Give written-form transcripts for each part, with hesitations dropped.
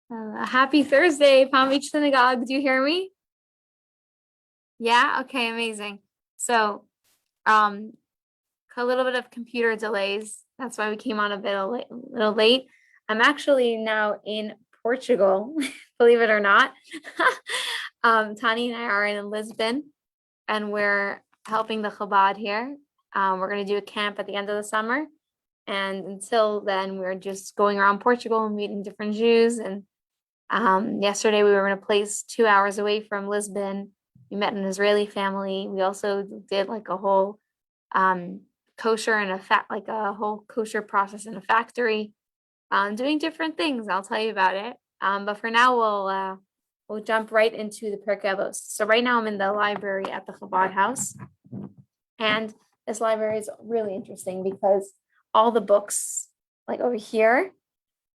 Happy Thursday, Palm Beach Synagogue. Do you hear me? Yeah? Okay, amazing. So, um, a little bit of computer delays. That's why we came on a bit little late. I'm actually now in Portugal, believe it or not. Tani and I are in Lisbon, and we're helping the Chabad here. We're going to do a camp at the end of the summer. And until then, we're just going around Portugal and meeting different Jews. And yesterday we were in a place 2 hours away from Lisbon. We met an Israeli family. We also did like a whole kosher and like a whole kosher process in a factory, doing different things. I'll tell you about it. But for now, we'll jump right into the Pirkei Avot. So right now I'm in the library at the Chabad house, and this library is really interesting because all the books, like over here,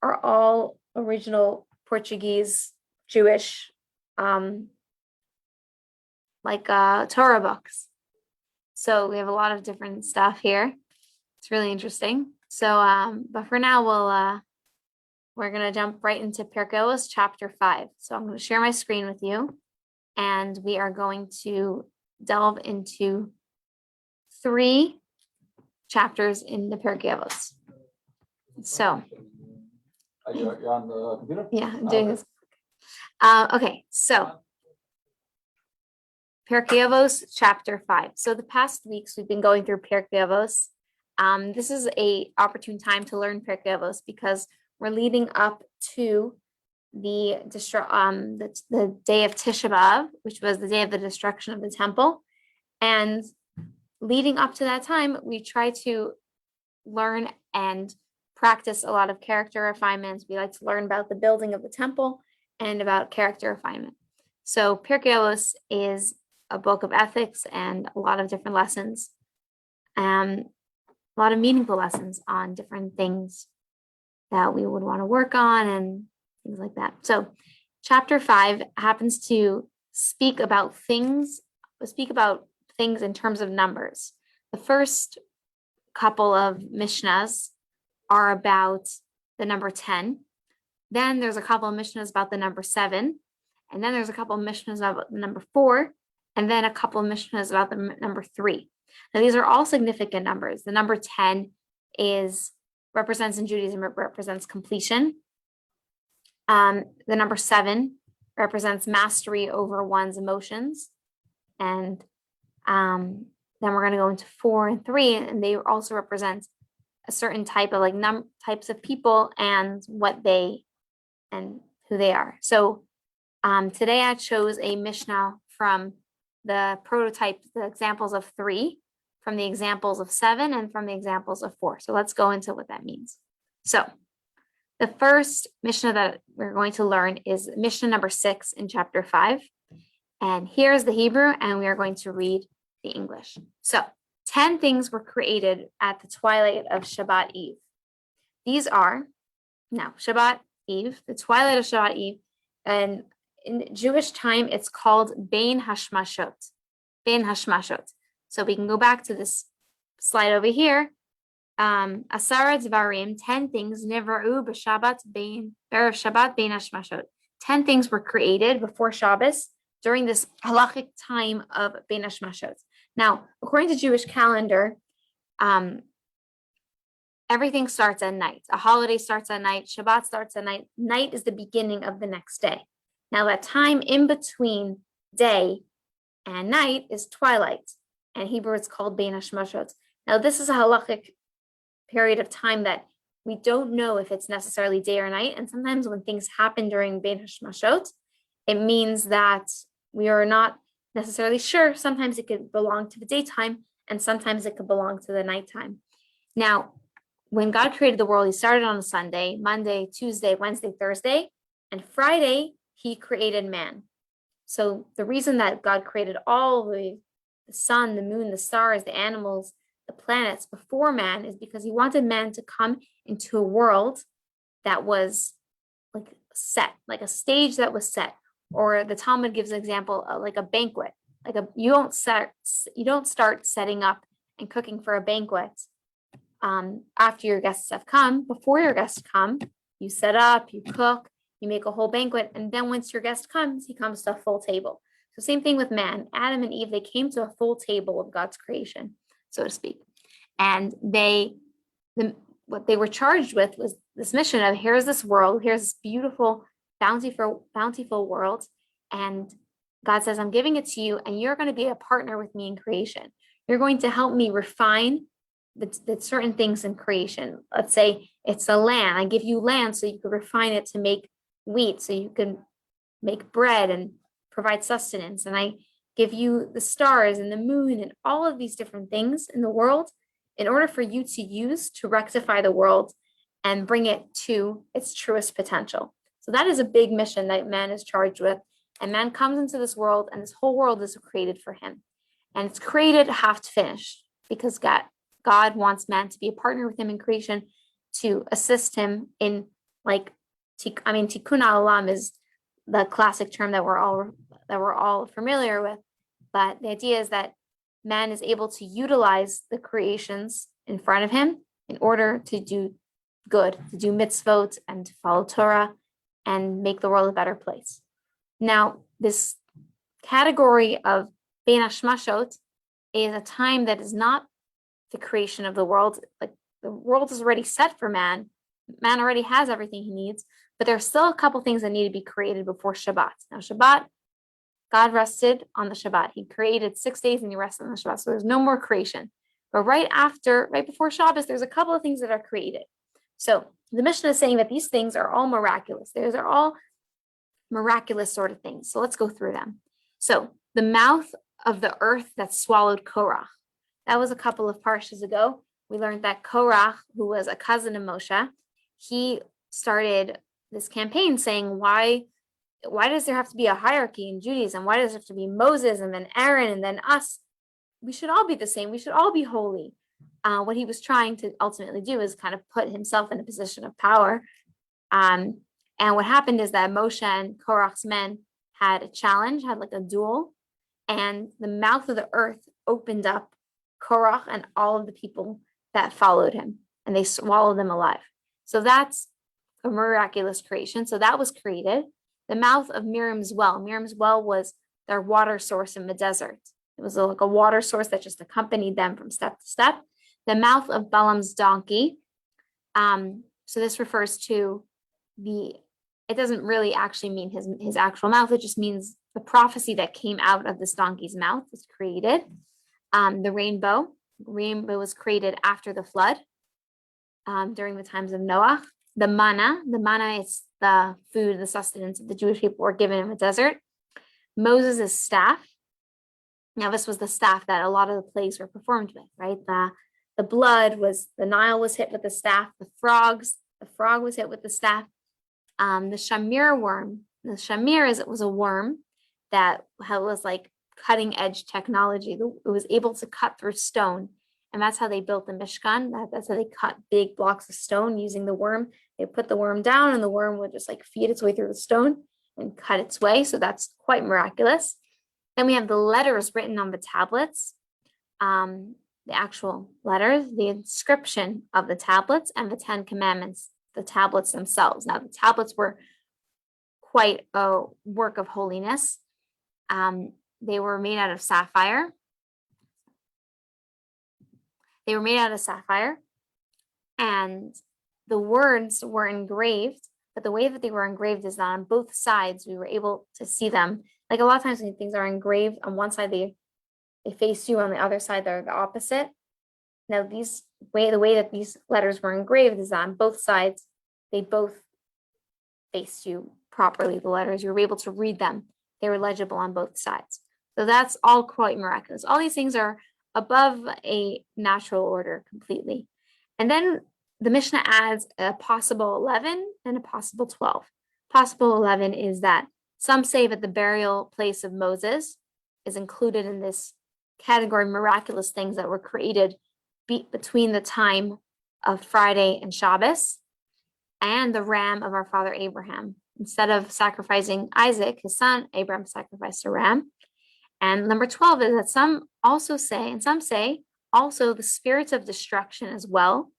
are all original Portuguese Jewish Torah books. So we have a lot of different stuff here. It's really interesting. So but for now we're gonna jump right into Pirkei Avos chapter 5. So I'm gonna share my screen with you, and we are going to delve into 3 chapters in the Pirkei Avos. So you're on the computer? Yeah, I'm doing this. Okay, so Pirkei Avos chapter 5. So the past weeks we've been going through Pirkei Avos. This is a opportune time to learn Pirkei Avos because we're leading up to the day of Tisha B'Av, which was the day of the destruction of the temple. And leading up to that time, we try to learn and practice a lot of character refinements. We like to learn about the building of the temple and about character refinement. So Pirkei Avos is a book of ethics and a lot of different lessons, a lot of meaningful lessons on different things that we would want to work on and things like that. So chapter 5 happens to speak about things in terms of numbers. The first couple of Mishnahs are about the number 10. Then there's a couple of Mishnahs about the number 7. And then there's a couple of Mishnahs about the number 4. And then a couple of Mishnahs about the number 3. Now, these are all significant numbers. The number 10 represents in Judaism, it represents completion. The number 7 represents mastery over one's emotions. And then we're going to go into 4 and 3, and they also represent a certain type of types of people and what they and who they are. So today I chose a Mishnah from the examples of 3, from the examples of 7, and from the examples of 4. So let's go into what that means. So the first Mishnah that we're going to learn is Mishnah number 6 in chapter 5. And here's the Hebrew, and we are going to read the English. So 10 things were created at the twilight of Shabbat Eve. These are, now, Shabbat Eve, the twilight of Shabbat Eve, and in Jewish time, it's called Bein Hashmashot. Bein Hashmashot. So we can go back to this slide over here. Asara Dvarim, 10 things, Nivra'u b'Shabbat Bein, Erev Shabbat Bein Hashmashot. 10 things were created before Shabbos during this halachic time of Bein Hashmashot. Now, according to Jewish calendar, everything starts at night. A holiday starts at night. Shabbat starts at night. Night is the beginning of the next day. Now, that time in between day and night is twilight. And in Hebrew, it's called Bein Hashmashot. Now, this is a halachic period of time that we don't know if it's necessarily day or night. And sometimes when things happen during Bein Hashmashot, it means that we are not necessarily sure. Sometimes it could belong to the daytime, and sometimes it could belong to the nighttime. Now, when God created the world, he started on a Sunday, Monday, Tuesday, Wednesday, Thursday, and Friday, he created man. So the reason that God created all the sun, the moon, the stars, the animals, the planets before man is because he wanted man to come into a world that was like set, like a stage that was set. Or the Talmud gives an example of like a banquet. You don't start setting up and cooking for a banquet after your guests have come. Before your guests come, you set up, you cook, you make a whole banquet, and then once your guest comes, he comes to a full table. So same thing with man. Adam and Eve, they came to a full table of God's creation, so to speak. And what they were charged with was this mission of, here's this world, here's this beautiful, bountiful world. And God says, I'm giving it to you, and you're going to be a partner with me in creation. You're going to help me refine the certain things in creation. Let's say it's a land. I give you land so you can refine it to make wheat, so you can make bread and provide sustenance. And I give you the stars and the moon and all of these different things in the world in order for you to use to rectify the world and bring it to its truest potential. So that is a big mission that man is charged with. And man comes into this world, and this whole world is created for him. And it's created half to finish, because God wants man to be a partner with him in creation, to assist him in, like, tikkun olam is the classic term that we're all familiar with. But the idea is that man is able to utilize the creations in front of him in order to do good, to do mitzvot and to follow Torah and make the world a better place. Now, this category of Ben Hashmashot is a time that is not the creation of the world. Like, the world is already set for man. Man already has everything he needs, but there are still a couple things that need to be created before Shabbat. Now, Shabbat, God rested on the Shabbat. He created 6 days and he rested on the Shabbat. So there's no more creation. But right before Shabbos, there's a couple of things that are created. So the Mishnah is saying that these things are all miraculous. These are all miraculous sort of things. So let's go through them. So the mouth of the earth that swallowed Korach. That was a couple of parshas ago. We learned that Korach, who was a cousin of Moshe, he started this campaign saying, why does there have to be a hierarchy in Judaism? Why does it have to be Moses and then Aaron and then us? We should all be the same. We should all be holy. What he was trying to ultimately do is kind of put himself in a position of power. And what happened is that Moshe and Korach's men had a challenge, had like a duel, and the mouth of the earth opened up Korach and all of the people that followed him, and they swallowed them alive. So that's a miraculous creation. So that was created. The mouth of Miriam's well. Miriam's well was their water source in the desert. It was like a water source that just accompanied them from step to step. The mouth of Balaam's donkey. So this refers to it doesn't really actually mean his actual mouth. It just means the prophecy that came out of this donkey's mouth was created. The rainbow was created after the flood, during the times of Noah. The manna is the food, the sustenance that the Jewish people were given in the desert. Moses' staff. Now, this was the staff that a lot of the plagues were performed with, right? The Nile was hit with the staff. The frog was hit with the staff. The shamir worm. The shamir was a worm that was like cutting edge technology. It was able to cut through stone. And that's how they built the Mishkan. That's how they cut big blocks of stone using the worm. They put the worm down, and the worm would just like feed its way through the stone and cut its way. So that's quite miraculous. Then we have the letters written on the tablets, the actual letters, the inscription of the tablets, and the 10 Commandments, the tablets themselves. Now, the tablets were quite a work of holiness. They were made out of sapphire. And the words were engraved, but the way that they were engraved is that on both sides we were able to see them. Like a lot of times when things are engraved on one side, they face you, on the other side they're the opposite. Now the way that these letters were engraved is that on both sides they both faced you properly. The letters, you were able to read them. They were legible on both sides. So that's all quite miraculous. All these things are above a natural order completely. And then the Mishnah adds a possible 11 and a possible 12. Possible 11 is that some say that the burial place of Moses is included in this category of miraculous things that were created between the time of Friday and Shabbos, and the ram of our father Abraham. Instead of sacrificing Isaac, his son, Abraham sacrificed a ram. And number 12 is that some say also the spirits of destruction as well.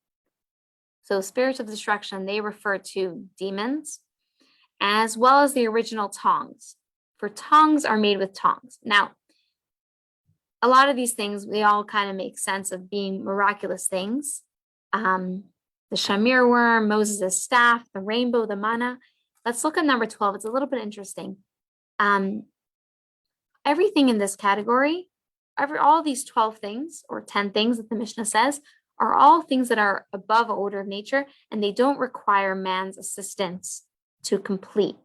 So spirits of destruction, they refer to demons. as well as the original tongs. For tongs are made with tongs. Now, a lot of these things, they all kind of make sense of being miraculous things. The shamir worm, Moses' staff, the rainbow, the manna. Let's look at number 12. It's a little bit interesting. Everything in this category, all these 12 things or 10 things that the Mishnah says are all things that are above order of nature, and they don't require man's assistance to complete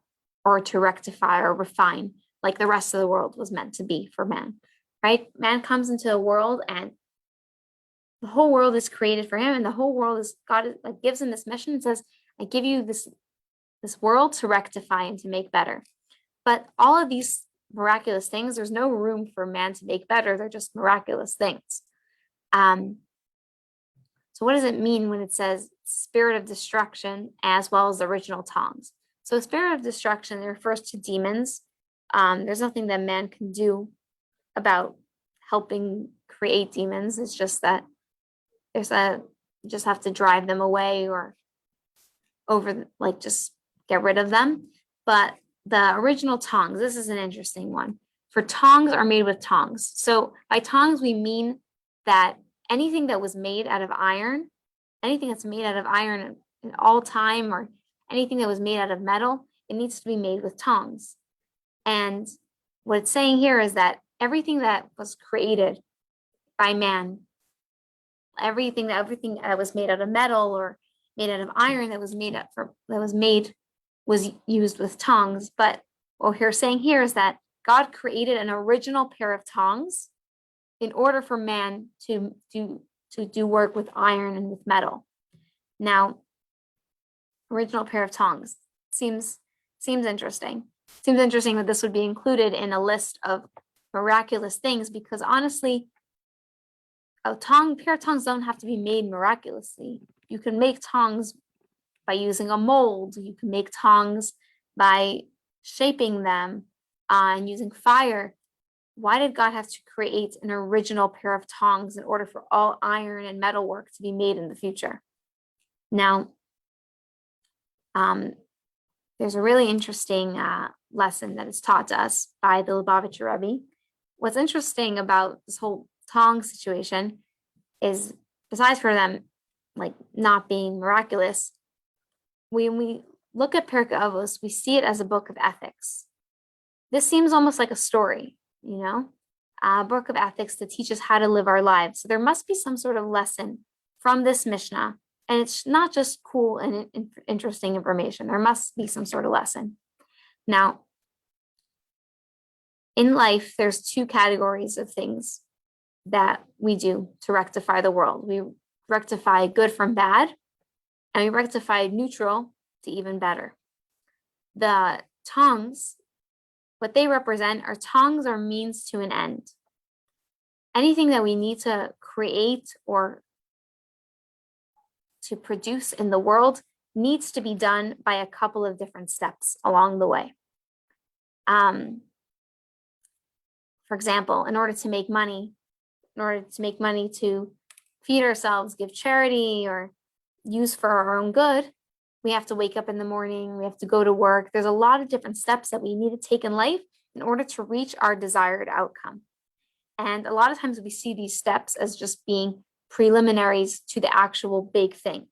or to rectify or refine like the rest of the world was meant to be for man, right? Man comes into the world and the whole world is created for him, and the whole world is God like gives him this mission and says, I give you this world to rectify and to make better. But all of these miraculous things, there's no room for man to make better. They're just miraculous things. So what does it mean when it says spirit of destruction as well as the original tongs? So spirit of destruction, it refers to demons. There's nothing that man can do about helping create demons. It's just that you just have to drive them away or just get rid of them. But the original tongs, this is an interesting one. For tongs are made with tongs. So by tongs, we mean that anything that was made out of iron, anything that's made out of iron in all time, or anything that was made out of metal, it needs to be made with tongs. And what it's saying here is that everything that was created by man, everything that was made out of metal or made out of iron was used with tongs. But what we're saying here is that God created an original pair of tongs in order for man to do work with iron and with metal. Now, original pair of tongs seems interesting. Seems interesting that this would be included in a list of miraculous things, because honestly, pair of tongs don't have to be made miraculously. You can make tongs by using a mold. You can make tongs by shaping them and using fire. Why did God have to create an original pair of tongs in order for all iron and metal work to be made in the future? Now, there's a really interesting lesson that is taught to us by the Lubavitcher Rebbe. What's interesting about this whole tong situation is, besides for them like not being miraculous, when we look at Pirkei Avos, we see it as a book of ethics. This seems almost like a story, a book of ethics to teach us how to live our lives. So there must be some sort of lesson from this Mishnah, and it's not just cool and interesting information. There must be some sort of lesson. Now, in life, there's two categories of things that we do to rectify the world. We rectify good from bad, and we rectify neutral to even better. The tongs, what they represent are tongs or means to an end. Anything that we need to create or to produce in the world needs to be done by a couple of different steps along the way. For example, in order to make money to feed ourselves, give charity, or use for our own good, we have to wake up in the morning, we have to go to work. There's a lot of different steps that we need to take in life in order to reach our desired outcome. And a lot of times we see these steps as just being preliminaries to the actual big thing.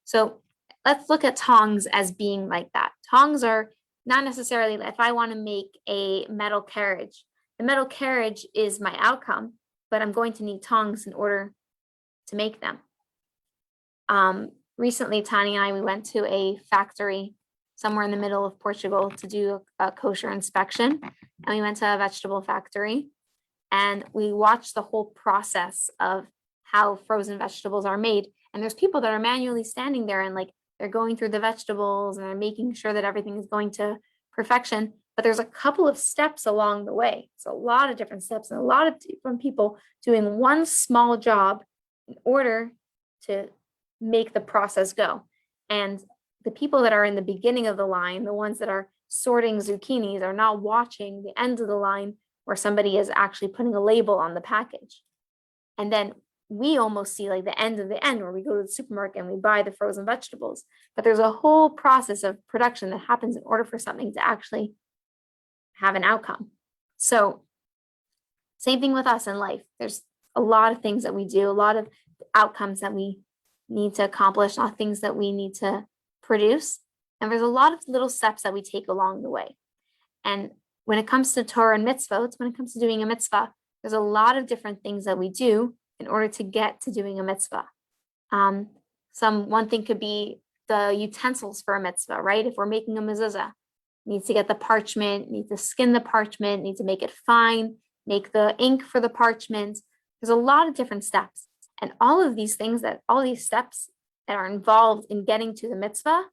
So let's look at tongs as being like that. Tongs are not necessarily, if I want to make a metal carriage, the metal carriage is my outcome, but I'm going to need tongs in order to make them. Recently, Tani and I, we went to a factory somewhere in the middle of Portugal to do a kosher inspection. And we went to a vegetable factory and we watched the whole process of how frozen vegetables are made. And there's people that are manually standing there and they're going through the vegetables and they're making sure that everything is going to perfection. But there's a couple of steps along the way. It's a lot of different steps and a lot of different people doing one small job in order to make the process go. And the people that are in the beginning of the line, the ones that are sorting zucchinis, are not watching the end of the line where somebody is actually putting a label on the package. And then we almost see like the end of the end where we go to the supermarket and we buy the frozen vegetables. But there's a whole process of production that happens in order for something to actually have an outcome. So same thing with us in life. There's a lot of things that we do, a lot of outcomes that we need to accomplish, a lot of things that we need to produce. And there's a lot of little steps that we take along the way. And when it comes to Torah and mitzvot, when it comes to doing a mitzvah, there's a lot of different things that we do in order to get to doing a mitzvah. One thing could be the utensils for a mitzvah, right? If we're making a mezuzah, need to get the parchment, need to skin the parchment, need to make it fine, make the ink for the parchment. There's a lot of different steps. And all these steps that are involved in getting to the mitzvah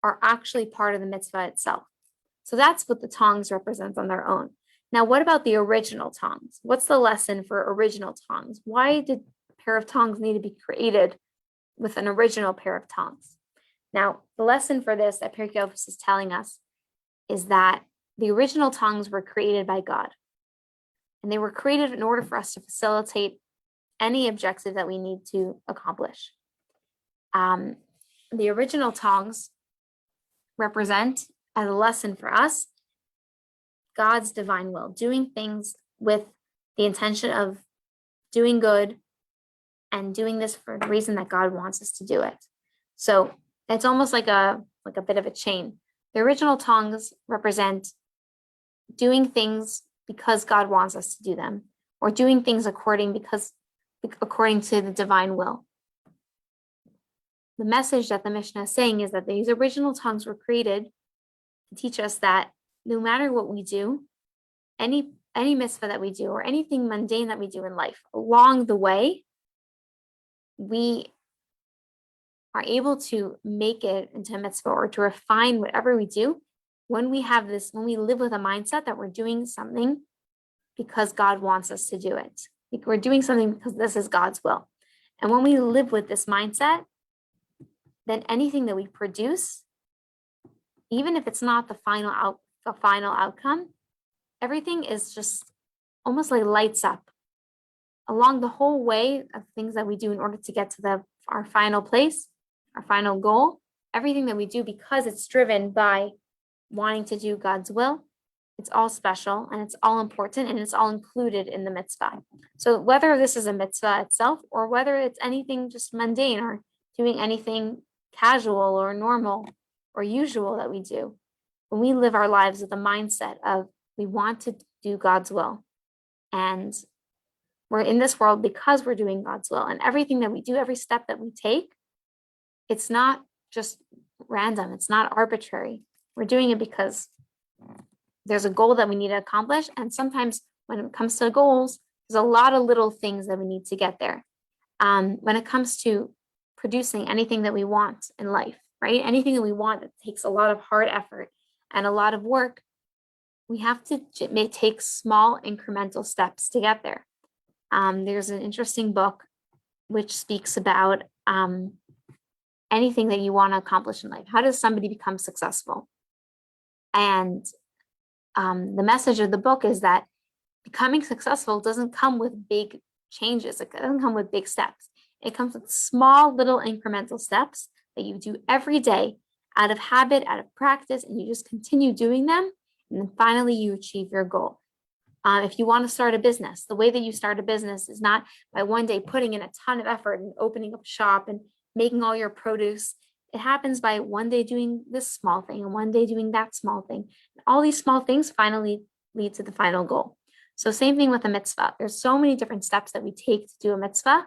are actually part of the mitzvah itself. So that's what the tongs represent on their own. Now, what about the original tongs? What's the lesson for original tongs? Why did a pair of tongs need to be created with an original pair of tongs? Now, the lesson for this that Pirkei is telling us is that the original tongs were created by God. And they were created in order for us to facilitate any objective that we need to accomplish. The original tongs represent, as a lesson for us, God's divine will, doing things with the intention of doing good and doing this for the reason that God wants us to do it. So it's almost like a bit of a chain. The original tongs represent doing things because God wants us to do them, or doing things according to the divine will. The message that the Mishnah is saying is that these original tongues were created to teach us that no matter what we do, any mitzvah that we do or anything mundane that we do in life, along the way, we are able to make it into a mitzvah or to refine whatever we do when we live with a mindset that we're doing something because God wants us to do it. We're doing something because this is God's will. And when we live with this mindset, then anything that we produce, even if it's not the final outcome, everything is just almost like lights up along the whole way of things that we do in order to get to our final place, our final goal. Everything that we do, because it's driven by wanting to do God's will, it's all special and it's all important and it's all included in the mitzvah. So whether this is a mitzvah itself or whether it's anything just mundane or doing anything casual or normal or usual that we do, when we live our lives with a mindset of we want to do God's will and we're in this world because we're doing God's will, and everything that we do, every step that we take, it's not just random, it's not arbitrary. We're doing it because there's a goal that we need to accomplish. And sometimes when it comes to goals, there's a lot of little things that we need to get there. When it comes to producing anything that we want in life, right? Anything that we want that takes a lot of hard effort and a lot of work, we have to take small incremental steps to get there. There's an interesting book which speaks about anything that you want to accomplish in life. How does somebody become successful? And the message of the book is that becoming successful doesn't come with big changes. It doesn't come with big steps. It comes with small little incremental steps that you do every day out of habit, out of practice, and you just continue doing them. And then finally you achieve your goal. If you want to start a business, the way that you start a business is not by one day putting in a ton of effort and opening up shop and making all your produce. It happens by one day doing this small thing and one day doing that small thing. All these small things finally lead to the final goal. So same thing with a mitzvah. There's so many different steps that we take to do a mitzvah,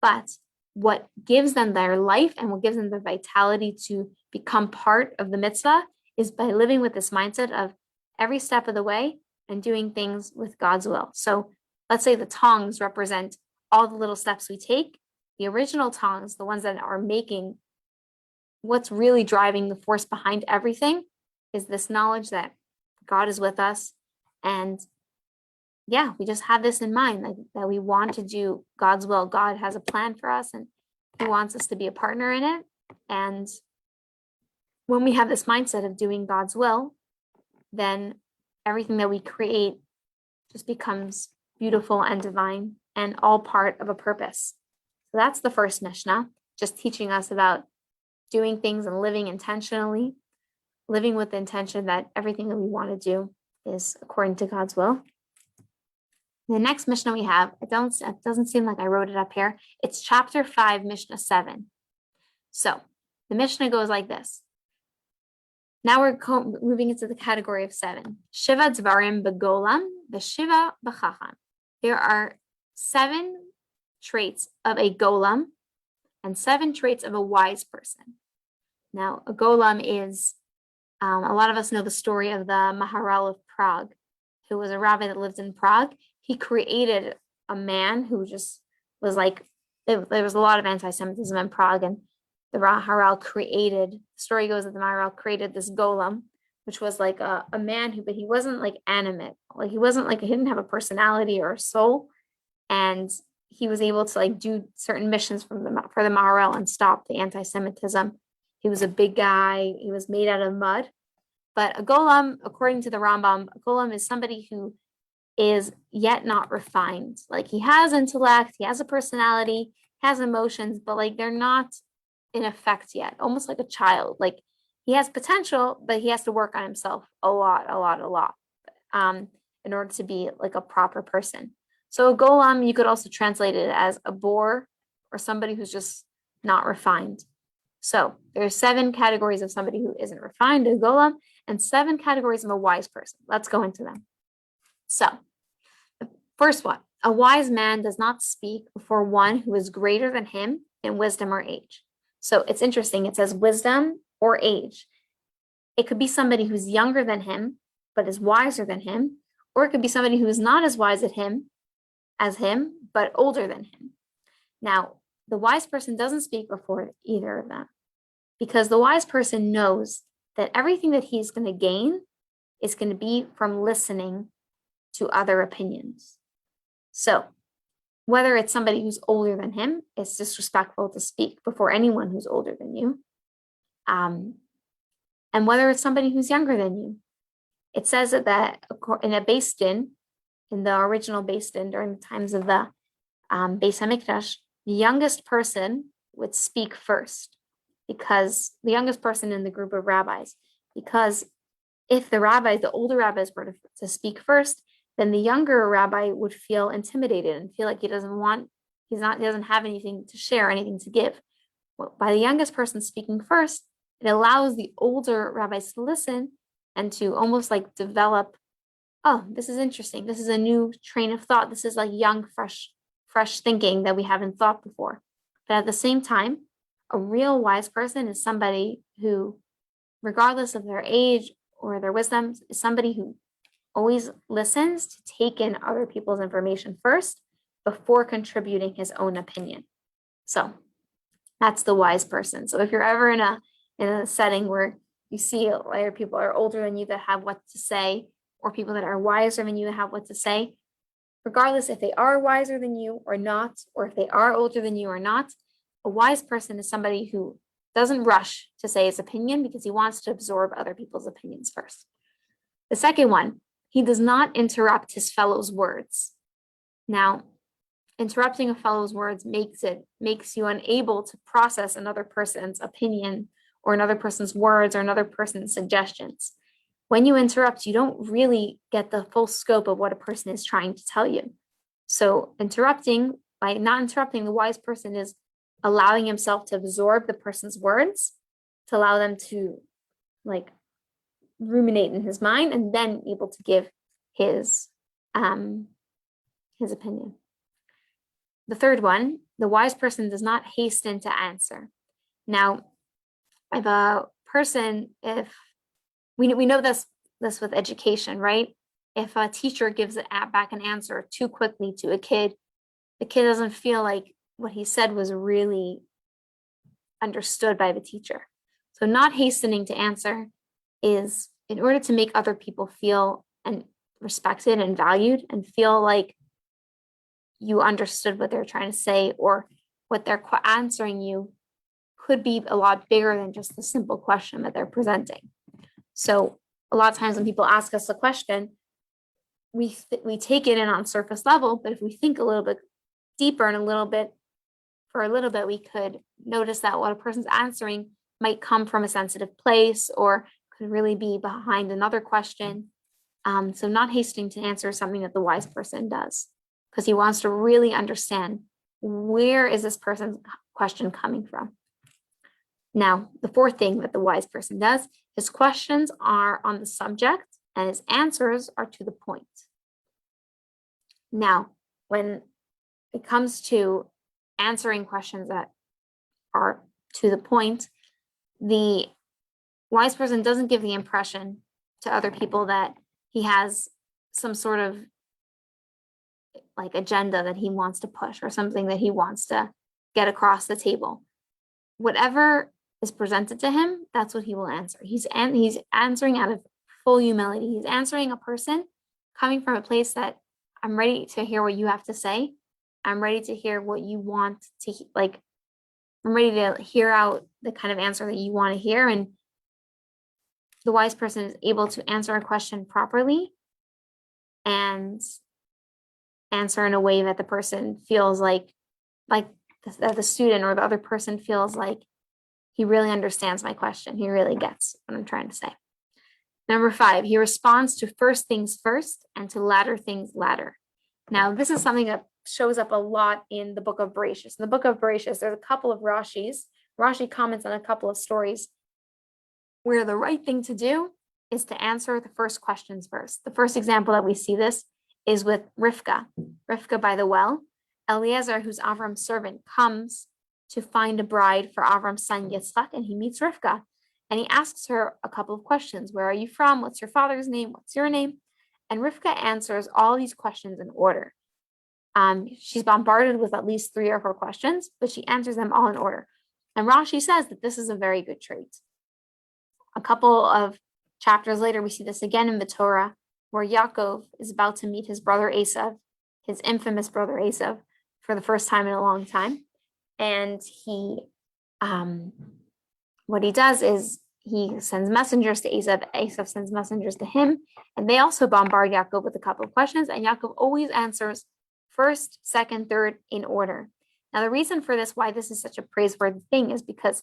but what gives them their life and what gives them the vitality to become part of the mitzvah is by living with this mindset of every step of the way and doing things with God's will. So let's say the tongs represent all the little steps we take. The original tongs, the ones that are making what's really driving the force behind everything, is this knowledge that God is with us. And yeah, we just have this in mind, that we want to do God's will. God has a plan for us and he wants us to be a partner in it. And when we have this mindset of doing God's will, then everything that we create just becomes beautiful and divine and all part of a purpose. So that's the first Mishnah, just teaching us about doing things and living intentionally, living with the intention that everything that we want to do is according to God's will. The next Mishnah we have, it doesn't seem like I wrote it up here. It's chapter 5, Mishnah 7. So the Mishnah goes like this. Now we're moving into the category of 7. Shiva dvarim begolam, v'shiva b'chacham. There are 7 traits of a golam and 7 traits of a wise person. Now, a golam is, a lot of us know the story of the Maharal of Prague, who was a rabbi that lived in Prague. He created a man who just was like, there was a lot of anti-Semitism in Prague, and the Maharal the story goes that the Maharal created this golem, which was like a man but he wasn't like animate. Like he didn't have a personality or a soul. And he was able to like do certain missions for the Maharal and stop the anti-Semitism. He was a big guy. He was made out of mud. But a golem, according to the Rambam, a golem is somebody who is yet not refined. Like he has intellect, he has a personality, has emotions, but like they're not in effect yet, almost like a child. Like he has potential, but he has to work on himself a lot, in order to be like a proper person. So a golem, you could also translate it as a bore or somebody who's just not refined. So there's 7 categories of somebody who isn't refined, a golem, and 7 categories of a wise person. Let's go into them. So the first one, a wise man does not speak before one who is greater than him in wisdom or age. So it's interesting. It says wisdom or age. It could be somebody who's younger than him, but is wiser than him, or it could be somebody who is not as wise as him, but older than him. Now, the wise person doesn't speak before either of them because the wise person knows that everything that he's going to gain is going to be from listening to other opinions. So whether it's somebody who's older than him, it's disrespectful to speak before anyone who's older than you. And whether it's somebody who's younger than you. It says that in a Beis Din, in the original Beis Din during the times of the Beis HaMikdash, the youngest person would speak first, because the youngest person in the group of rabbis, because if the older rabbis were to speak first, then the younger rabbi would feel intimidated and feel like he doesn't have anything to share, anything to give. Well, by the youngest person speaking first, it allows the older rabbis to listen and to almost like develop, oh, this is interesting. This is a new train of thought. This is like young, fresh thinking that we haven't thought before. But at the same time, a real wise person is somebody who, regardless of their age or their wisdom, is somebody who always listens to take in other people's information first before contributing his own opinion. So that's the wise person. So if you're ever in a setting where you see other people are older than you that have what to say, or people that are wiser than you that have what to say, regardless if they are wiser than you or not, or if they are older than you or not, a wise person is somebody who doesn't rush to say his opinion because he wants to absorb other people's opinions first. The second one, he does not interrupt his fellow's words. Now, interrupting a fellow's words makes you unable to process another person's opinion or another person's words or another person's suggestions. When you interrupt, you don't really get the full scope of what a person is trying to tell you. So by not interrupting, the wise person is allowing himself to absorb the person's words, to allow them to like ruminate in his mind, and then able to give his opinion. The third one, the wise person does not hasten to answer. Now, if we know this with education, right? If a teacher gives back an answer too quickly to a kid, the kid doesn't feel like what he said was really understood by the teacher. So not hastening to answer is in order to make other people feel and respected and valued and feel like you understood what they're trying to say, or what they're answering you could be a lot bigger than just the simple question that they're presenting. So a lot of times when people ask us a question, we take it in on surface level, but if we think a little bit deeper and for a little bit, we could notice that what a person's answering might come from a sensitive place or could really be behind another question. So not hastening to answer is something that the wise person does, because he wants to really understand, where is this person's question coming from? Now, the fourth thing that the wise person does, his questions are on the subject and his answers are to the point. Now, when it comes to answering questions that are to the point, the wise person doesn't give the impression to other people that he has some sort of like agenda that he wants to push or something that he wants to get across the table. Whatever is presented to him, that's what he will answer. He's answering out of full humility. He's answering a person coming from a place that I'm ready to hear what you have to say. I'm ready to hear what you want to like. I'm ready to hear out the kind of answer that you want to hear. And the wise person is able to answer a question properly and answer in a way that the person feels like that the student or the other person feels like he really understands my question. He really gets what I'm trying to say. Number 5, he responds to first things first and to latter things latter. Now, this is something that shows up a lot in the book of Bereshit. In the book of Bereshit, there's a couple of Rashis. Rashi comments on a couple of stories where the right thing to do is to answer the first questions first. The first example that we see this is with Rivka. Rivka by the well. Eliezer, who's Avram's servant, comes to find a bride for Avram's son Yitzchak, and he meets Rivka. And he asks her a couple of questions. Where are you from? What's your father's name? What's your name? And Rivka answers all these questions in order. She's bombarded with at least 3 or 4 questions, but she answers them all in order. And Rashi says that this is a very good trait. A couple of chapters later, we see this again in the Torah, where Yaakov is about to meet his brother Esav, his infamous brother Esav, for the first time in a long time. And what he does is he sends messengers to Esav. Esav sends messengers to him, and they also bombard Yaakov with a couple of questions. And Yaakov always answers first, second, third in order. Now, the reason for this, why this is such a praiseworthy thing, is because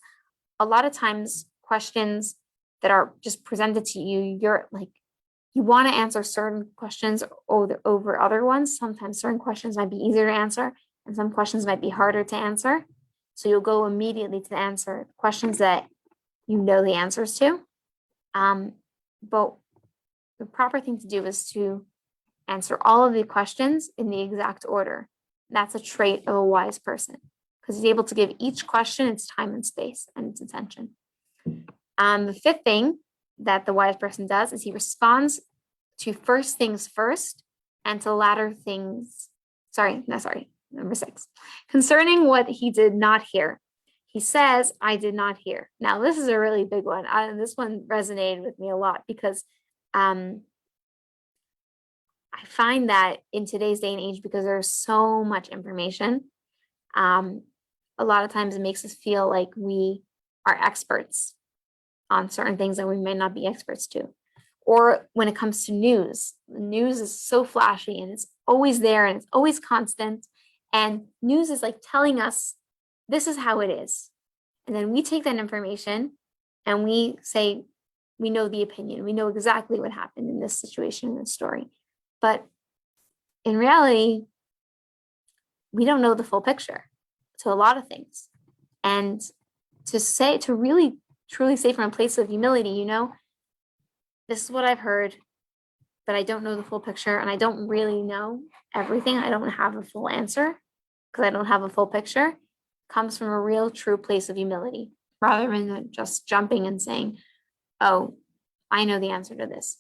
a lot of times questions that are just presented to you, you want to answer certain questions over other ones. Sometimes certain questions might be easier to answer, and some questions might be harder to answer. So you'll go immediately to the answer, questions that you know the answers to. But the proper thing to do is to answer all of the questions in the exact order. That's a trait of a wise person, because he's able to give each question its time and space and its attention. The 5th thing that the wise person does is he responds to first things first and to latter things. Number 6. Concerning what he did not hear, he says, I did not hear. Now, this is a really big one. This one resonated with me a lot, because I find that in today's day and age, because there's so much information, a lot of times it makes us feel like we are experts on certain things that we may not be experts to. Or when it comes to news, the news is so flashy and it's always there and it's always constant. And news is like telling us this is how it is. And then we take that information and we say, we know the opinion. We know exactly what happened in this situation, in this story. But in reality, we don't know the full picture to a lot of things. And to really truly say from a place of humility, this is what I've heard, but I don't know the full picture and I don't really know everything. I don't have a full answer because I don't have a full picture, comes from a real true place of humility, rather than just jumping and saying, oh, I know the answer to this.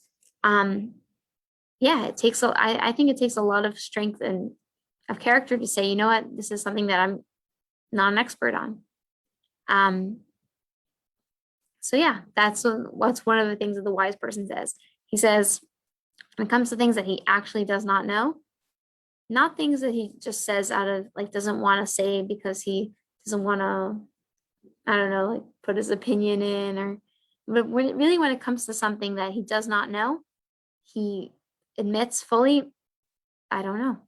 It takes I think it takes a lot of strength and of character to say, you know what, this is something that I'm not an expert on. That's what's one of the things that the wise person says. He says, when it comes to things that he actually does not know, not things that he just says out of doesn't want to say because he doesn't want to, put his opinion in, but when it comes to something that he does not know, he admits fully, I don't know.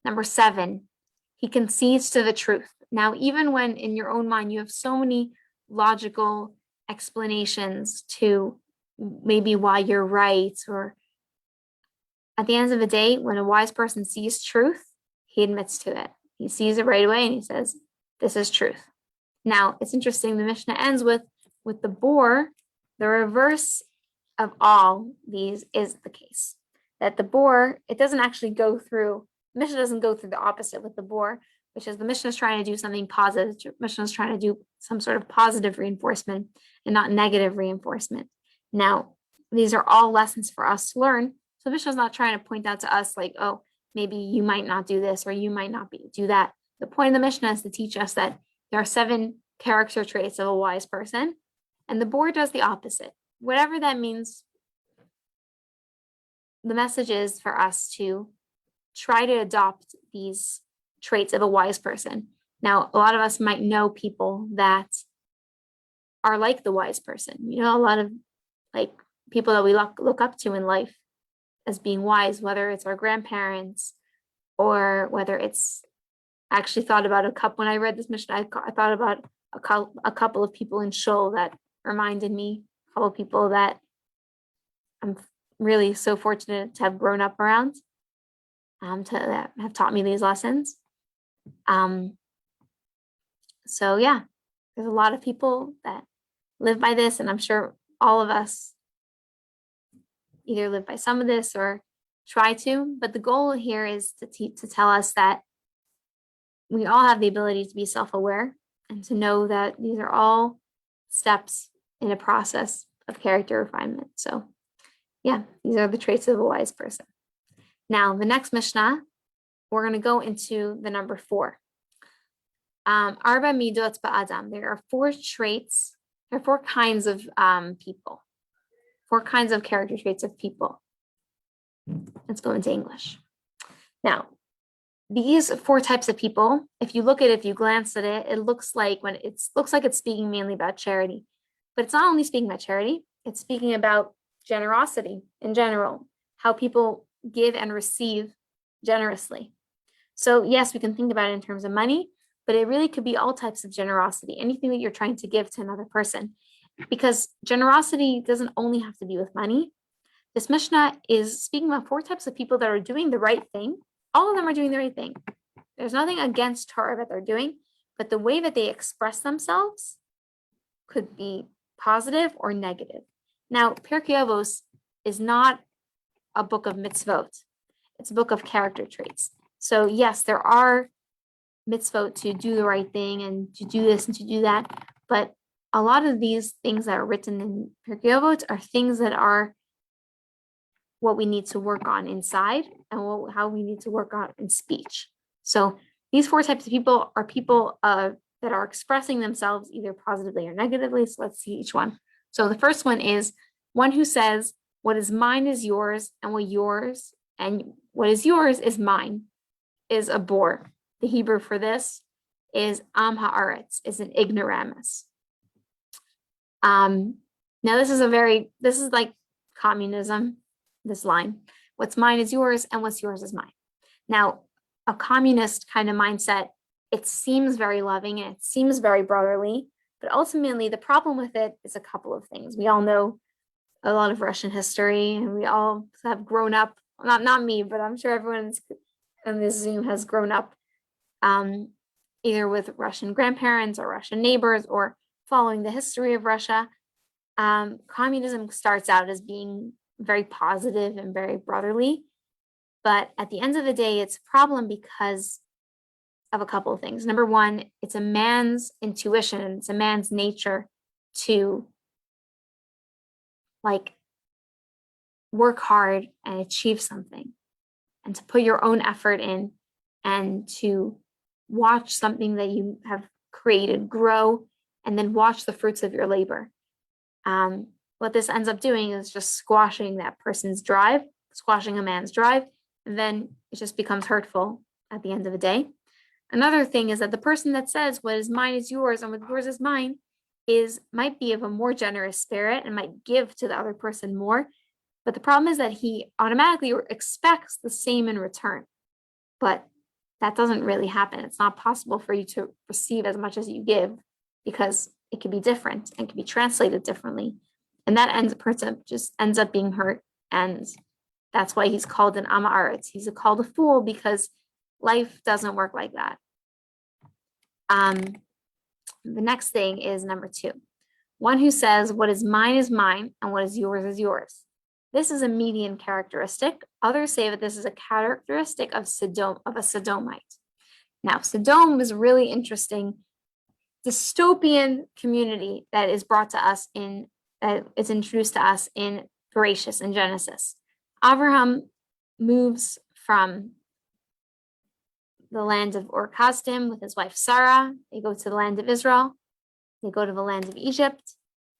Number 7, he concedes to the truth. Now, even when in your own mind you have so many logical explanations to maybe why you're right, or at the end of the day, when a wise person sees truth, he admits to it. He sees it right away and he says, this is truth. Now, it's interesting, the Mishnah ends with the boar, the reverse of all these is the case. That the boar, it doesn't actually go through, the Mishnah doesn't go through the opposite with the boar, which is the Mishnah is trying to do something positive. The Mishnah is trying to do some sort of positive reinforcement and not negative reinforcement. Now, these are all lessons for us to learn. So the Mishnah is not trying to point out to us like, oh, maybe you might not do this or you might not do that. The point of the Mishnah is to teach us that there are 7 character traits of a wise person, and the boar does the opposite. Whatever that means, the message is for us to try to adopt these traits of a wise person. Now, a lot of us might know people that are like the wise person. You know, a lot of like people that we look up to in life as being wise, whether it's our grandparents or whether it's, I actually thought about a couple, when I read this Mishnah, I thought about a couple of people in Shul that reminded me, a couple of people that I'm really so fortunate to have grown up around, that have taught me these lessons. So yeah, there's a lot of people that live by this, and I'm sure all of us either live by some of this or try to, but the goal here is to tell us that we all have the ability to be self-aware and to know that these are all steps in a process of character refinement. So yeah, these are the traits of a wise person. Now, the next Mishnah, we're going to go into the number 4. Arba midot ba'adam. There are 4 traits, there are 4 kinds of people, 4 kinds of character traits of people. Let's go into English. Now, these 4 types of people, if you glance at it, it looks like it's speaking mainly about charity. But it's not only speaking about charity, it's speaking about generosity in general, how people give and receive generously. So yes, we can think about it in terms of money, but it really could be all types of generosity, anything that you're trying to give to another person. Because generosity doesn't only have to be with money. This Mishnah is speaking about 4 types of people that are doing the right thing. All of them are doing the right thing. There's nothing against Torah that they're doing, but the way that they express themselves could be positive or negative. Now, Pirkei Avos is not a book of mitzvot. It's a book of character traits. So yes, there are mitzvot to do the right thing and to do this and to do that, but a lot of these things that are written in Pirkei Avot are things that are what we need to work on inside and how we need to work on in speech. So these 4 types of people are people that are expressing themselves either positively or negatively. So let's see each one. So the first one is one who says, what is mine is yours, and what is yours is mine, is a bore. The Hebrew for this is am haaretz, is an ignoramus. Now this is like communism, this line. What's mine is yours, and what's yours is mine. Now, a communist kind of mindset, it seems very loving and it seems very brotherly, but ultimately the problem with it is a couple of things. We all know a lot of Russian history, and we all have grown up, not me, but I'm sure everyone in this Zoom has grown up either with Russian grandparents or Russian neighbors or following the history of Russia. Communism starts out as being very positive and very brotherly, but at the end of the day, it's a problem because of a couple of things. Number one, it's a man's intuition, it's a man's nature to like work hard and achieve something, and to put your own effort in, and to watch something that you have created grow, and then watch the fruits of your labor. What this ends up doing is just squashing that person's drive, squashing a man's drive, and then it just becomes hurtful at the end of the day. Another thing is that the person that says what is mine is yours and what yours is mine might be of a more generous spirit and might give to the other person more. But the problem is that he automatically expects the same in return. But that doesn't really happen. It's not possible for you to receive as much as you give because it can be different and can be translated differently. And that person just ends up being hurt. And that's why he's called an Am Haaretz. He's called a fool because life doesn't work like that. The next thing is number 2. One who says, what is mine, and what is yours. This is a median characteristic. Others say that this is a characteristic of a Sodomite. Now, Sodom is a really interesting dystopian community that is brought to us that is introduced to us in Bereshis, in Genesis. Abraham moves from the land of Ur Kasdim with his wife Sarah. They go to the land of Israel. They go to the land of Egypt.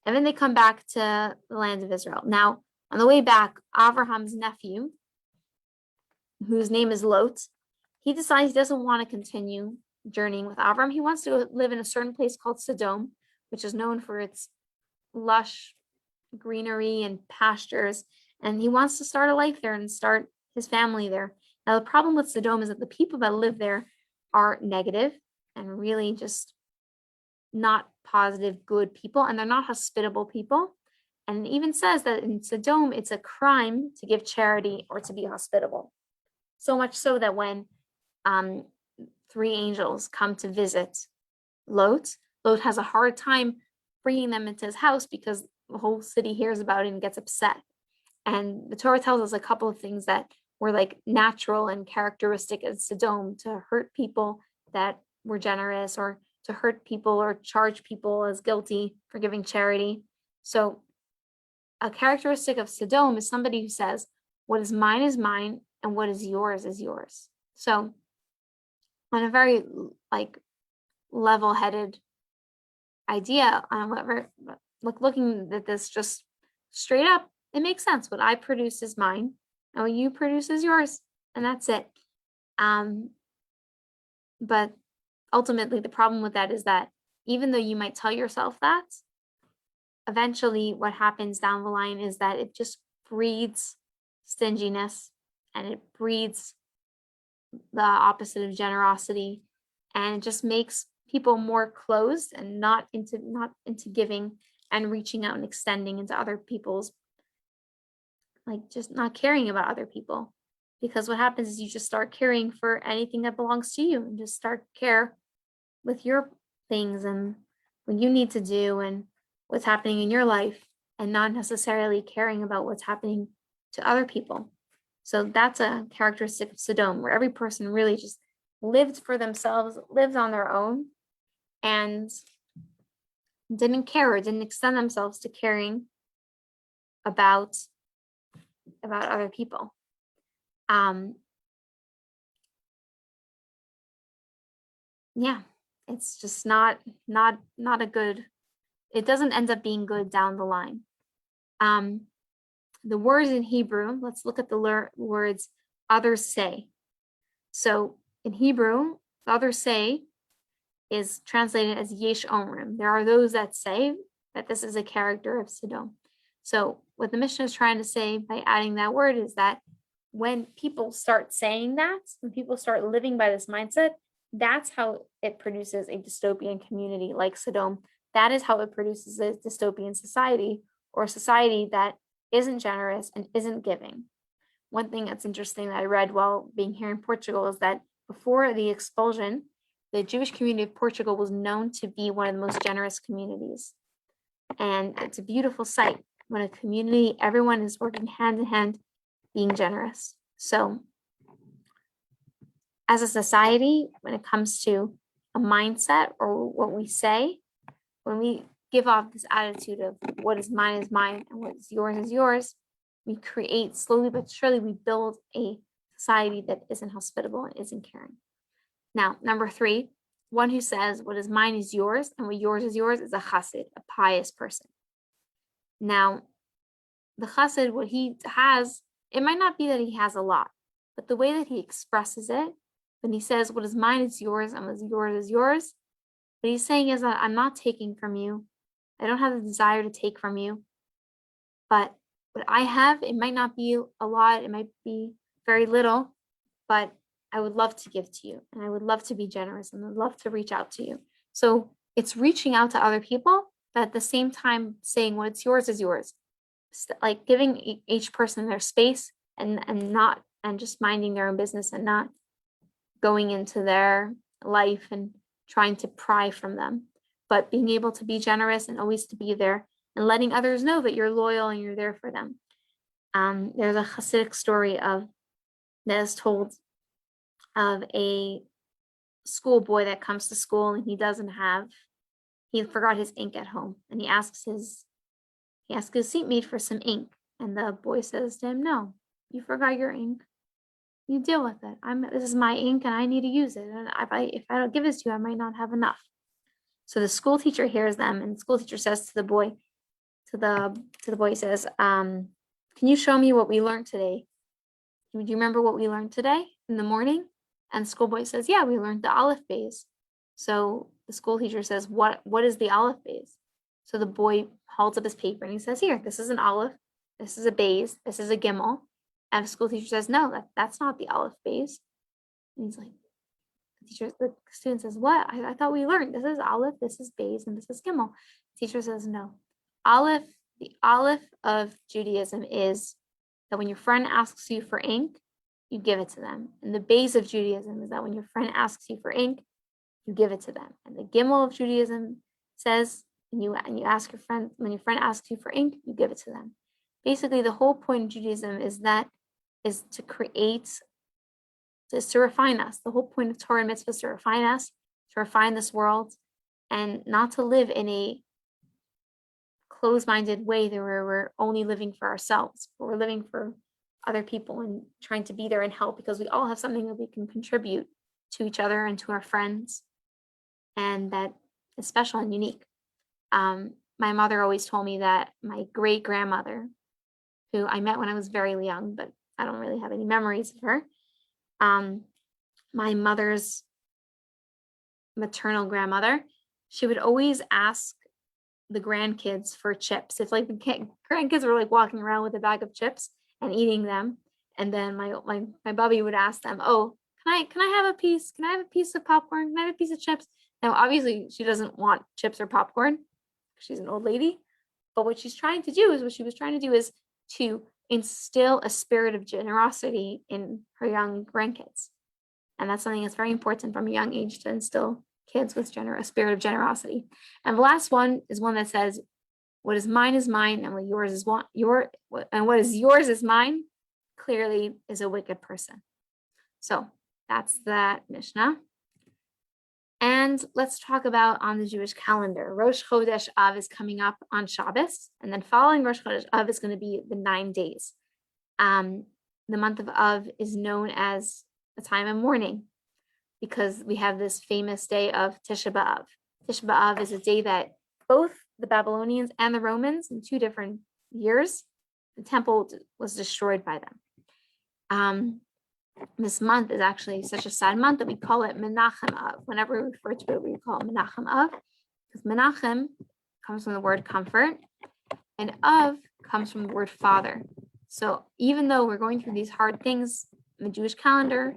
And then they come back to the land of Israel. Now, on the way back, Abraham's nephew, whose name is Lot, he decides he doesn't want to continue journeying with Abraham. He wants to go live in a certain place called Sodom, which is known for its lush greenery and pastures. And he wants to start a life there and start his family there. Now, the problem with Sodom is that the people that live there are negative and really just not positive, good people, and they're not hospitable people. And it even says that in Sodom, it's a crime to give charity or to be hospitable. So much so that when 3 angels come to visit Lot has a hard time bringing them into his house because the whole city hears about it and gets upset. And the Torah tells us a couple of things that were like natural and characteristic of Sodom, to hurt people that were generous, or to hurt people or charge people as guilty for giving charity. So a characteristic of Sodom is somebody who says, what is mine, and what is yours. So on a very level-headed idea, looking at this just straight up, it makes sense. What I produce is mine, and what you produce is yours, and that's it. But ultimately, the problem with that is that even though you might tell yourself that, eventually what happens down the line is that it just breeds stinginess, and it breeds the opposite of generosity, and it just makes people more closed and not into giving and reaching out and extending into other people's, just not caring about other people. Because what happens is you just start caring for anything that belongs to you, and just start care with your things and what you need to do and what's happening in your life, and not necessarily caring about what's happening to other people. So that's a characteristic of Sodom, where every person really just lived for themselves, lived on their own, and didn't care or didn't extend themselves to caring about other people. Yeah, it's just not a good, it doesn't end up being good down the line. The words in Hebrew, let's look at the words others say. So in Hebrew, the others say is translated as yesh omrim. There are those that say that this is a character of Sodom. So what the Mishnah is trying to say by adding that word is that when people start saying that, when people start living by this mindset, that's how it produces a dystopian community like Sodom. That is how it produces a dystopian society, or a society that isn't generous and isn't giving. One thing that's interesting that I read while being here in Portugal is that before the expulsion, the Jewish community of Portugal was known to be one of the most generous communities. And it's a beautiful sight when a community, everyone is working hand in hand, being generous. So as a society, when it comes to a mindset or what we say, when we give off this attitude of what is mine, and what is yours, we create, slowly but surely, we build a society that isn't hospitable and isn't caring. Now, number 3, one who says what is mine is yours, and what yours is a chassid, a pious person. Now, the chassid, what he has, it might not be that he has a lot, but the way that he expresses it, when he says what is mine is yours, and what is yours, what he's saying is that I'm not taking from you. I don't have the desire to take from you, but what I have, it might not be a lot, it might be very little, but I would love to give to you, and I would love to be generous, and I'd love to reach out to you. So it's reaching out to other people, but at the same time saying what's yours is yours. Like giving each person their space and not and just minding their own business and not going into their life and trying to pry from them, but being able to be generous and always to be there and letting others know that you're loyal and you're there for them. There's a Hasidic story that is told of a schoolboy that comes to school and he forgot his ink at home, and he asks his seatmate for some ink, and the boy says to him, "No, you forgot your ink. You deal with it. This is my ink and I need to use it. And if I don't give this to you, I might not have enough." So the school teacher hears them, and the school teacher says to the boy, he says, "Can you show me what we learned today? Do you remember what we learned today in the morning?" And the schoolboy says, "Yeah, we learned the aleph bays." So the school teacher says, What is the aleph bays?" So the boy holds up his paper and he says, "Here, this is an aleph, this is a bays, this is a gimel." And the school teacher says, "No, that's not the aleph bays." And he's like, the student says, "What? I thought we learned this is aleph, this is bays, and this is gimel." The teacher says, "No. The aleph of Judaism is that when your friend asks you for ink, you give it to them. And the base of Judaism is that when your friend asks you for ink, you give it to them. And the gimel of Judaism says, and you ask your friend, when your friend asks you for ink, you give it to them." Basically, the whole point of Judaism is to refine us. The whole point of Torah and mitzvah is to refine us, to refine this world, and not to live in a closed-minded way that we're only living for ourselves, but we're living for other people and trying to be there and help, because we all have something that we can contribute to each other and to our friends, and that is special and unique. My mother always told me that my great-grandmother, who I met when I was very young, but I don't really have any memories of her, my mother's maternal grandmother, she would always ask the grandkids for chips. If like the grandkids were like walking around with a bag of chips and eating them, and then my bubby would ask them, "Oh, can I have a piece? Can I have a piece of popcorn? Can I have a piece of chips?" Now, obviously, she doesn't want chips or popcorn. She's an old lady, but what she was trying to do is to instill a spirit of generosity in her young grandkids, and that's something that's very important from a young age, to instill kids with a spirit of generosity. And the last one is one that says, "What is mine is mine, and what yours is what is yours is mine," clearly is a wicked person. So that's that Mishnah. And let's talk about on the Jewish calendar. Rosh Chodesh Av is coming up on Shabbos, and then following Rosh Chodesh Av is going to be the 9 days. The month of Av is known as a time of mourning, because we have this famous day of Tisha B'Av. Tisha B'Av is a day that both the Babylonians and the Romans, in 2 different years, the temple was destroyed by them. This month is actually such a sad month that we call it Menachem Av. Whenever we refer to it, we call it Menachem Av, because Menachem comes from the word comfort, and Av comes from the word father. So even though we're going through these hard things in the Jewish calendar,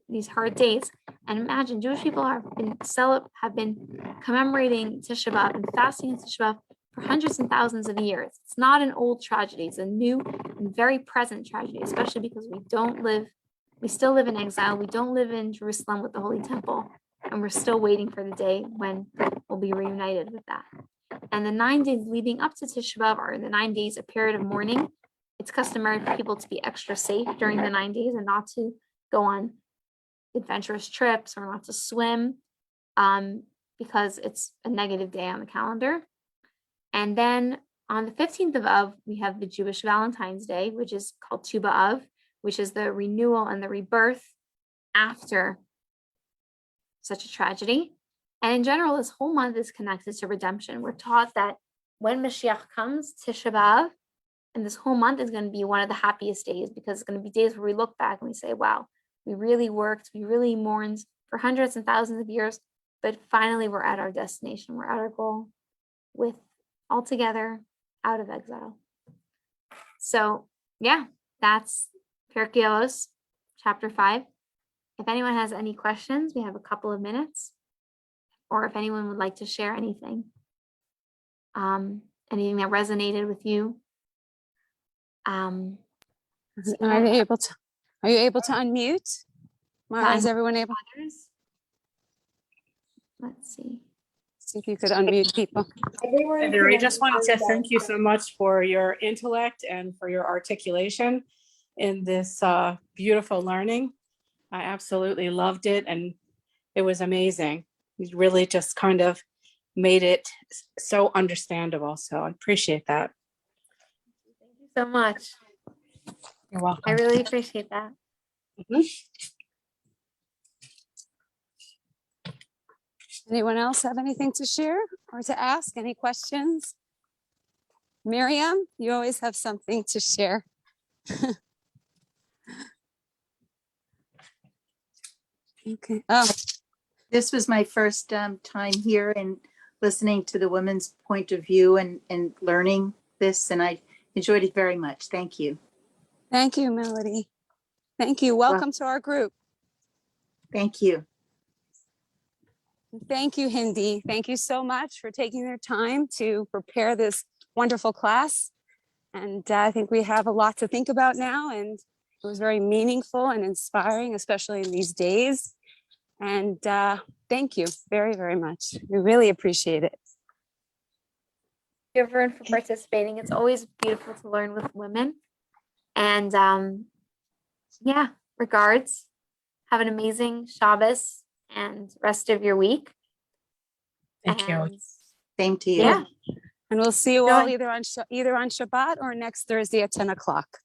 these hard days, and imagine Jewish people have been commemorating Tisha B'Av and fasting in Tisha B'Av for hundreds and thousands of years. It's not an old tragedy; it's a new and very present tragedy, especially because we still live in exile. We don't live in Jerusalem with the Holy Temple, and we're still waiting for the day when we'll be reunited with that. And the 9 days leading up to Tisha B'Av are the 9 days a period of mourning. It's customary for people to be extra safe during the 9 days and not to go on adventurous trips or not to swim, because it's a negative day on the calendar. And then on the 15th of Av, we have the Jewish Valentine's Day, which is called Tu B'Av, which is the renewal and the rebirth after such a tragedy. And in general, this whole month is connected to redemption. We're taught that when Mashiach comes, Tisha B'Av, and this whole month is going to be one of the happiest days, because it's going to be days where we look back and we say, wow, we really worked, we really mourned for hundreds and thousands of years, but finally we're at our destination, we're at our goal, with all together out of exile. So yeah, that's Pirkei Avos, chapter 5. if anyone has any questions, we have a couple of minutes. Or if anyone would like to share anything. Anything that resonated with you. So Are you able to unmute? Mara, is unmute everyone able? others. Let's see. See if you could unmute people. I just wanted to thank you so much for your intellect and for your articulation in this beautiful learning. I absolutely loved it, and it was amazing. You really just kind of made it so understandable. So I appreciate that. Thank you so much. You're welcome. I really appreciate that. Anyone else have anything to share or to ask? Any questions? Miriam, you always have something to share. Okay. Oh, This was my first time here and listening to the women's point of view and learning this, and I enjoyed it very much. Thank you. thank you, Melody. Thank you. Welcome to our group. Thank you. Thank you, Hindy. Thank you so much for taking your time to prepare this wonderful class. And I think we have a lot to think about now, and it was very meaningful and inspiring, especially in these days. And thank you very, very much. We really appreciate it. Thank you everyone for participating. It's always beautiful to learn with women. And yeah, regards. Have an amazing Shabbos and rest of your week. Thank you. And Same to you. yeah, And we'll see you Go all ahead. either on Shabbat or next Thursday at 10 o'clock.